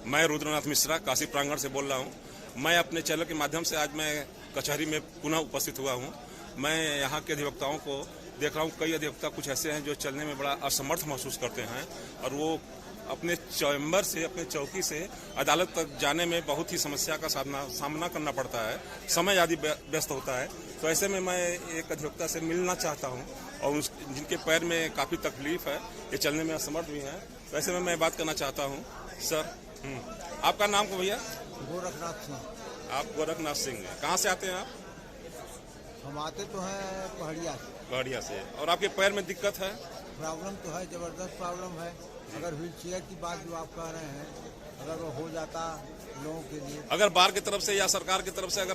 मैं रुद्रनाथ मिश्रा काशी प्रांगण से बोल रहा हूं। मैं अपने चैनल के माध्यम से आज मैं कचहरी में पुनः उपस्थित हुआ हूं। मैं यहां के अधिवक्ताओं को देख रहा हूं। कई अधिवक्ता कुछ ऐसे हैं जो चलने में बड़ा असमर्थ महसूस करते हैं और वो अपने चैम्बर से, अपने चौकी से अदालत तक जाने में बहुत ही समस्या का सामना करना पड़ता है। समय आदि व्यस्त होता है। तो ऐसे में मैं एक अधिवक्ता से मिलना चाहता हूं और जिनके पैर में काफ़ी तकलीफ है, ये चलने में असमर्थ भी हैं। तो ऐसे में मैं बात करना चाहता हूं। सर, आपका नाम को भैया? गोरखनाथ सिंह। आप गोरखनाथ सिंह हैं। कहाँ से आते हैं आप? हम आते तो हैं पहाड़िया से। पहाड़िया से। और आपके पैर में दिक्कत है? प्रॉब्लम तो है, जबरदस्त प्रॉब्लम है। अगर व्हील चेयर की बात जो आप कह रहे हैं, अगर वो हो जाता लोगों के लिए, अगर बार की तरफ से या सरकार की तरफ से अगर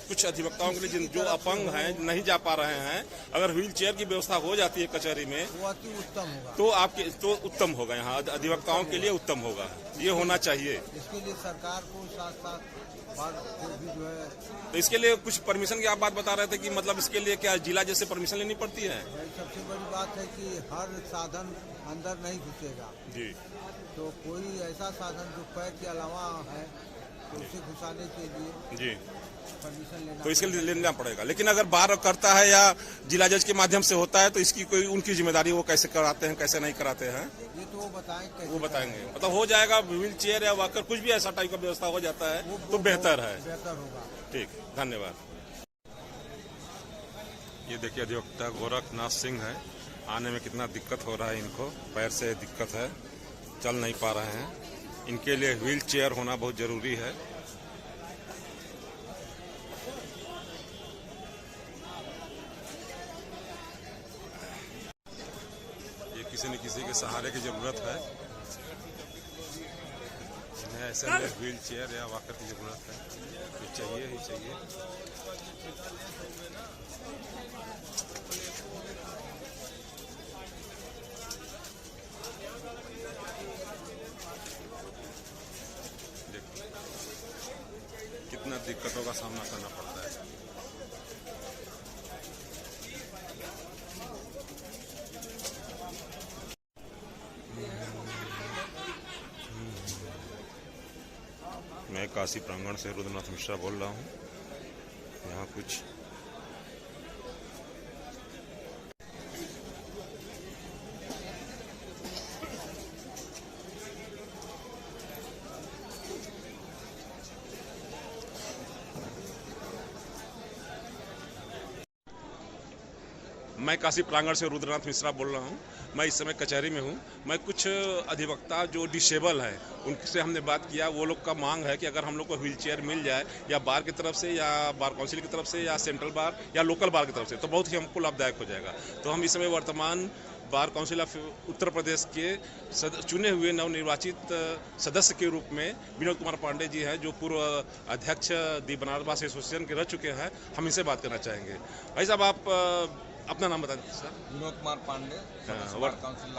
कुछ अधिवक्ताओं के लिए जो अपंग हैं, नहीं जा पा रहे हैं, अगर व्हील चेयर की व्यवस्था हो जाती है कचहरी में, वो अति उत्तम होगा। तो उत्तम होगा। यहाँ अधिवक्ताओं के लिए उत्तम होगा। ये होना चाहिए। इसके लिए सरकार को साथ साथ भी जो है, तो इसके लिए कुछ परमिशन की आप बात बता रहे थे कि मतलब इसके लिए क्या जिला जैसे परमिशन लेनी पड़ती है? सबसे बड़ी बात है कि हर साधन अंदर नहीं घुसेगा जी। तो कोई ऐसा साधन जो पैर के अलावा है तो उसे घुसाने के लिए जी परमिशन लेना, तो इसके लिए लेना पड़ेगा। लेकिन अगर बार करता है या जिला जज के माध्यम से होता है तो इसकी कोई उनकी जिम्मेदारी, वो कैसे कराते हैं कैसे नहीं कराते हैं, ये तो वो बताएंगे। वो बताएंगे। मतलब हो जाएगा, व्हील चेयर या वॉकर कुछ भी ऐसा टाइप का व्यवस्था हो जाता है तो बेहतर है। बेहतर होगा। ठीक, धन्यवाद। ये देखिए अधिवक्ता गोरखनाथ सिंह है। आने में कितना दिक्कत हो रहा है इनको, पैर से दिक्कत है, चल नहीं पा रहे हैं। इनके लिए व्हील चेयर होना बहुत जरूरी है। ये किसी न किसी के सहारे की जरूरत है। इन्हें ऐसे में व्हील चेयर या वॉकर की जरूरत है, तो चाहिए ही चाहिए। कितना दिक्कतों का सामना करना पड़ता है। मैं काशी प्रांगण से रुद्रनाथ मिश्रा बोल रहा हूँ। यहाँ कुछ मैं काशी प्रांगण से रुद्रनाथ मिश्रा बोल रहा हूँ। मैं इस समय कचहरी में हूँ। मैं कुछ अधिवक्ता जो डिसेबल है उनसे हमने बात किया। वो लोग का मांग है कि अगर हम लोग को व्हील चेयर मिल जाए या बार की तरफ से या बार काउंसिल की तरफ से या सेंट्रल बार या लोकल बार की तरफ से, तो बहुत ही हमको लाभदायक हो जाएगा। तो हम इस समय वर्तमान bar council of Uttar Pradesh के चुने हुए नवनिर्वाचित सदस्य के रूप में विनोद कुमार पांडे जी हैं, जो पूर्व अध्यक्ष दी बनारस बार एसोसिएशन के रह चुके हैं। हम इनसे बात करना चाहेंगे। भाई साहब, आप अपना नाम बता दीजिए सर। विनोद कुमार पांडे, काउंसिल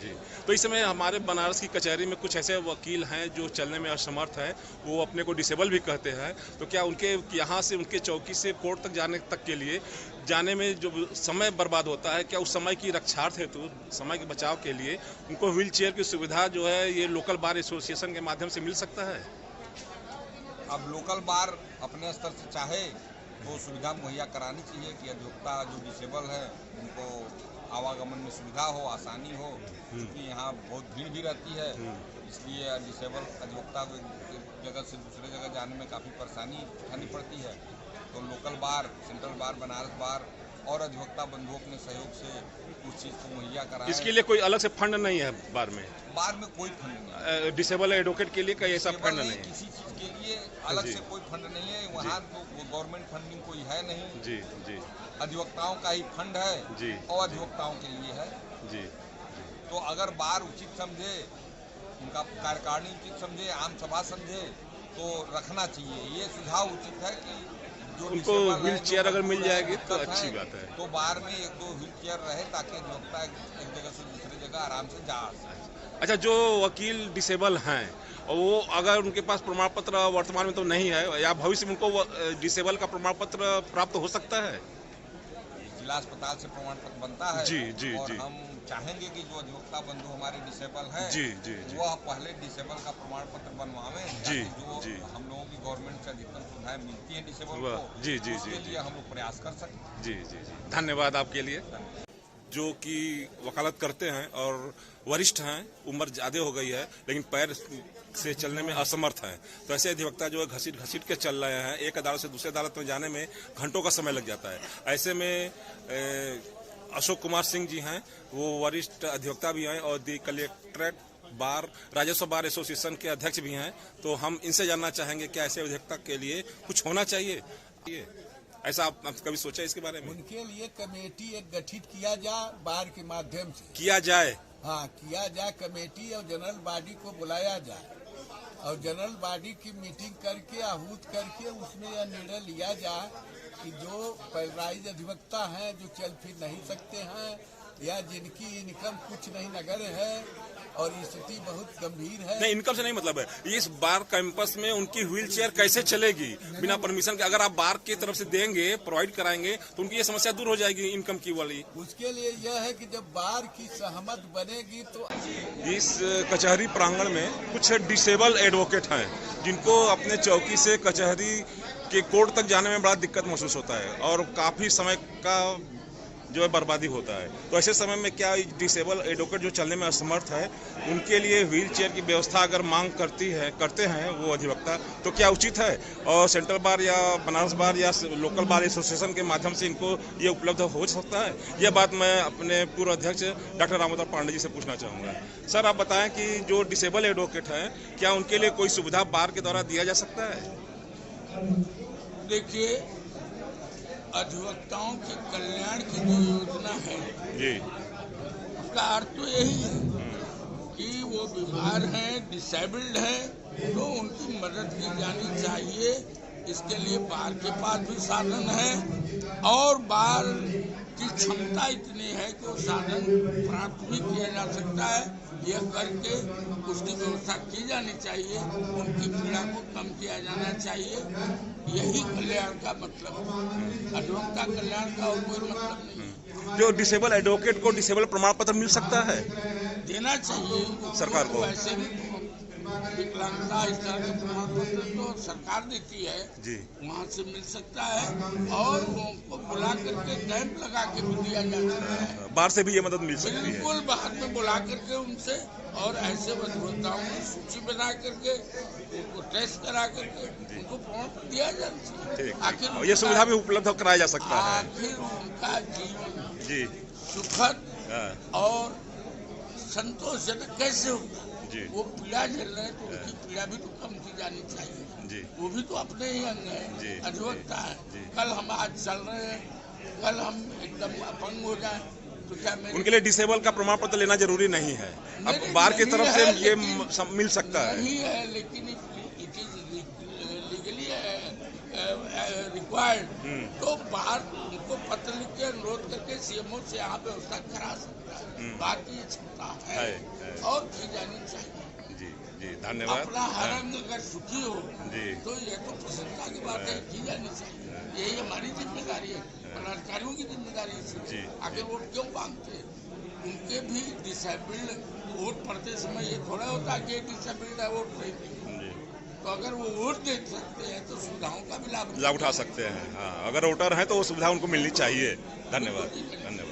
जी। तो इस समय हमारे बनारस की कचहरी में कुछ ऐसे वकील हैं जो चलने में असमर्थ हैं, वो अपने को डिसेबल भी कहते हैं। तो क्या उनके यहाँ से, उनके चौकी से कोर्ट तक जाने के लिए जाने में जो समय बर्बाद होता है, क्या उस समय की रक्षार्थ हेतु, समय के बचाव के लिए उनको व्हील चेयर की सुविधा जो है ये लोकल बार एसोसिएशन के माध्यम से मिल सकता है? अब लोकल बार अपने स्तर से चाहे तो सुविधा मुहैया करानी चाहिए कि अधिवक्ता जो डिसेबल है उनको आवागमन में सुविधा हो, आसानी हो। क्योंकि यहाँ बहुत भीड़ भी रहती है, इसलिए डिसेबल अधिवक्ता को एक जगह से दूसरे जगह जाने में काफ़ी परेशानी उठानी पड़ती है। तो लोकल बार, सेंट्रल बार, बनारस बार और अधिवक्ता बंधुओं के सहयोग से उस चीज़ को मुहैया कराएं। इसके लिए कोई अलग से फंड नहीं है बार में? बार में कोई फंड नहीं, डिसेबल एडवोकेट के लिए कोई ऐसा फंड नहीं है? किसी चीज़ के लिए अलग से कोई फंड नहीं है। वहाँ तो गवर्नमेंट फंडिंग कोई है नहीं। जी जी। अधिवक्ताओं का ही फंड है जी, और अधिवक्ताओं के लिए है। जी। तो अगर बार उचित समझे, उनका कार्यकारिणी उचित समझे, आम सभा समझे, तो रखना चाहिए। ये सुझाव उचित है कि जो उनको व्हील चेयर अगर मिल जाएगी तो अच्छी बात है। तो बार में एक दो व्हील चेयर रहे ताकि अधिवक्ता एक जगह से दूसरी जगह आराम से जा सके। अच्छा, जो वकील डिसेबल हैं और वो अगर उनके पास प्रमाण पत्र वर्तमान में तो नहीं है, या भविष्य में उनको डिसेबल का प्रमाण पत्र प्राप्त हो सकता है? जिला अस्पताल से प्रमाण पत्र बनता है। जी जी और जी। हम चाहेंगे कि जो अधिवक्ता बंधु हमारे डिसेबल हैं जी जी जी वह पहले डिसेबल का प्रमाण पत्र बनवावें, जी, जो जी। हम लोगों की गवर्नमेंट से अधिकतम सुविधाएं मिलती हैं डिसेबल वाह, को, जी, जी, उसके जी, लिए हम लोग प्रयास कर सकते जी जी जी धन्यवाद आपके लिए। जो कि वकालत करते हैं और वरिष्ठ हैं, उम्र ज़्यादा हो गई है लेकिन पैर से चलने में असमर्थ हैं, तो ऐसे अधिवक्ता जो है घसीट घसीट के चल रहे हैं, एक अदालत से दूसरे अदालत में जाने में घंटों का समय लग जाता है। ऐसे में अशोक कुमार सिंह जी हैं, वो वरिष्ठ अधिवक्ता भी हैं और दी कलेक्ट्रेट बार राजस्व बार एसोसिएशन के अध्यक्ष भी हैं, तो हम इनसे जानना चाहेंगे क्या ऐसे अधिवक्ता के लिए कुछ होना चाहिए, ऐसा आप कभी सोचा इसके बारे में? उनके लिए कमेटी एक गठित किया जाए बार के माध्यम से, किया जाए, हाँ किया जाए, कमेटी और जनरल बॉडी को बुलाया जाए और जनरल बॉडी की मीटिंग करके आहूत करके उसमें यह निर्णय लिया जाए कि जो पैराइज अधिवक्ता हैं जो चल फिर नहीं सकते हैं या जिनकी इनकम कुछ नहीं नगर है और स्थिति बहुत गंभीर है। नहीं, इनकम से नहीं मतलब है, इस बार कैंपस में उनकी व्हील चेयर कैसे चलेगी बिना परमिशन के? अगर आप बार की तरफ से देंगे, प्रोवाइड कराएंगे तो उनकी ये समस्या दूर हो जाएगी इनकम की वाली। उसके लिए यह है कि जब बार की सहमत बनेगी तो इस कचहरी प्रांगण में कुछ डिसेबल एडवोकेट हैं जिनको अपने चौकी से कचहरी के कोर्ट तक जाने में बड़ा दिक्कत महसूस होता है और काफी समय का जो है बर्बादी होता है। तो ऐसे समय में क्या डिसेबल एडवोकेट जो चलने में असमर्थ है उनके लिए व्हील चेयर की व्यवस्था अगर मांग करते हैं वो अधिवक्ता, तो क्या उचित है? और सेंट्रल बार या बनारस बार या लोकल बार एसोसिएशन के माध्यम से इनको ये उपलब्ध हो सकता है? यह बात मैं अपने पूर्व अध्यक्ष डॉक्टर रामोदर पांडे जी से पूछना चाहूँगा। सर, आप बताएं कि जो डिसेबल एडवोकेट हैं क्या उनके लिए कोई सुविधा बार के द्वारा दिया जा सकता है? देखिए, अधिवक्ताओं के कल्याण की जो योजना है जी, उसका अर्थ तो यही है कि वो बीमार हैं, डिसेबल्ड हैं, तो उनकी मदद की जानी चाहिए। इसके लिए बार के पास भी साधन है और बार की क्षमता इतनी है कि वो साधन प्राप्त भी किया जा सकता है। यह करके उसकी व्यवस्था की जानी चाहिए, उनकी पीड़ा को कम किया जाना चाहिए। यही कल्याण का मतलब है, अधिवक्ता कल्याण का और कोई मतलब नहीं। जो डिसेबल एडवोकेट को डिसेबल प्रमाण पत्र मिल सकता है? देना चाहिए सरकार को। वैसे भी विकलांगता इस तरह के प्रमाण पत्र तो सरकार देती है जी, वहाँ से मिल सकता है और उनको बुला करके कैंप लगा के भी दिया जा सकता है। बार से भी ये मदद मिल सकती है? बिल्कुल, बाद में बुला करके उनसे और ऐसे अधिवक्ताओं की सूची बना करके उनको टेस्ट करा करके उनको प्रमाण पत्र दिया जाना चाहिए। ठीक, ये सुविधा भी उपलब्ध कराया जा सकता है। आखिर उनका जीवन जी, सुखद हाँ, और संतोषजनक कैसे होगा? जी, वो पीड़ा झेल रहे हैं तो उनकी पीड़ा भी तो कम की जानी चाहिए। जी, वो भी तो अपने ही अंग जी, है, अधिवक्ता है। जी। कल हम आज चल रहे हैं, कल हम एकदम अपंग हो जाए तो क्या उनके लिए डिसेबल का प्रमाण पत्र लेना जरूरी नहीं है। अब नहीं, बार की नहीं तरफ है, से ये लेकिन मिल सकता है। नहीं है, लेकिन इट इज लीगली रिक्वायर्ड। तो बाहर उनको पत्र लिख के अनुरोध करके सीएमओ से यहाँ व्यवस्था करा सकता है। बात की क्षमता है और की जानी चाहिए। जी जी, धन्यवाद। अपना हर अंग अगर सुखी हो जी, तो ये तो प्रसन्नता की बात है, की जानी चाहिए। यही हमारी जिम्मेदारी है, पदाधिकारियों की जिम्मेदारी है। जी। आगे वोट क्यों मांगते हैं? उनके भी डिसेबल्ड वोट पड़ते समय ये थोड़ा होता कि डिसेबल्ड है वोट नहीं देंगे। जी, तो अगर वो वोट दे सकते हैं तो सुविधाओं का भी लाभ लाभ उठा सकते हैं। हाँ, अगर वोटर हैं तो वो सुविधा उनको मिलनी चाहिए। धन्यवाद, धन्यवाद।